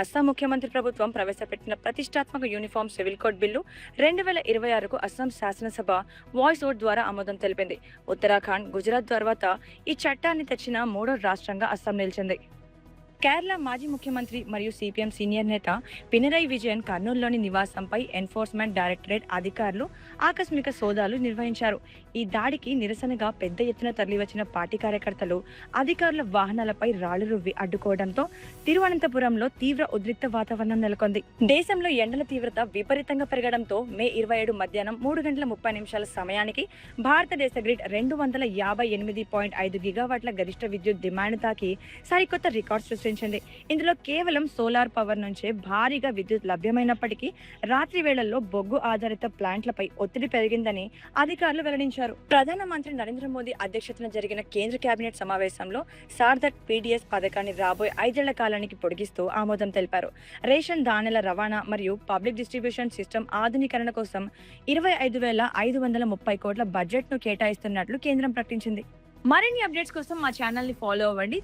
అస్సాం ముఖ్యమంత్రి ప్రభుత్వం ప్రవేశపెట్టిన ప్రతిష్టాత్మక యూనిఫామ్ సివిల్ కోడ్ బిల్లు 2026కు అస్సాం శాసనసభ వాయిస్ ఓట్ ద్వారా ఆమోదం తెలిపింది. ఉత్తరాఖండ్, గుజరాత్ తర్వాత ఈ చట్టాన్ని తెచ్చిన మూడో రాష్ట్రంగా అస్సాం నిలిచింది. కేరళ మాజీ ముఖ్యమంత్రి మరియు సిపిఎం సీనియర్ నేత పినరయి విజయన్ కర్నూలులోని నివాసంపై ఎన్ఫోర్స్మెంట్ డైరెక్టరేట్ అధికారులు ఆకస్మిక సోదాలు నిర్వహించారు. ఈ దాడికి నిరసనగా పెద్ద ఎత్తున తరలివచ్చిన పార్టీ కార్యకర్తలు అధికారుల వాహనాలపై రాళ్లు రువ్వి అడ్డుకోవడంతో తిరువనంతపురంలో తీవ్ర ఉద్రిక్త వాతావరణం నెలకొంది. దేశంలో ఎండల తీవ్రత విపరీతంగా పెరగడంతో మే 27 మధ్యాహ్నం 3:30 సమయానికి భారతదేశ గ్రిడ్ 258.5 గిగావాట్ల గరిష్ట విద్యుత్ డిమాండ్ తాకి సరికొత్త రికార్డు సృష్టించింది. ఇందులో కేవలం సోలార్ పవర్ నుంచే భారీగా విద్యుత్ లభ్యమైనప్పటికీ రాత్రి వేళల్లో బొగ్గు ఆధారిత ప్లాంట్లపై ఒత్తిడి పెరిగిందని అధికారులు వెల్లడించారు. ప్రధానమంత్రి నరేంద్ర మోదీ అధ్యక్షతన జరిగిన కేంద్ర కేబినెట్ సమావేశంలో సార్ధక్ పీడీఎస్ పథకాన్ని రాబోయే 5 ఏళ్ల కాలానికి పొడిగిస్తూ ఆమోదం తెలిపారు. రేషన్ ధాన్యాల రవాణా మరియు పబ్లిక్ డిస్ట్రిబ్యూషన్ సిస్టమ్ ఆధునీకరణ కోసం 25,530 కోట్ల బడ్జెట్ను కేటాయిస్తున్నట్లు కేంద్రం ప్రకటించింది. మరిన్ని అప్డేట్స్ కోసం మా ఛానల్ని ఫాలో అవ్వండి.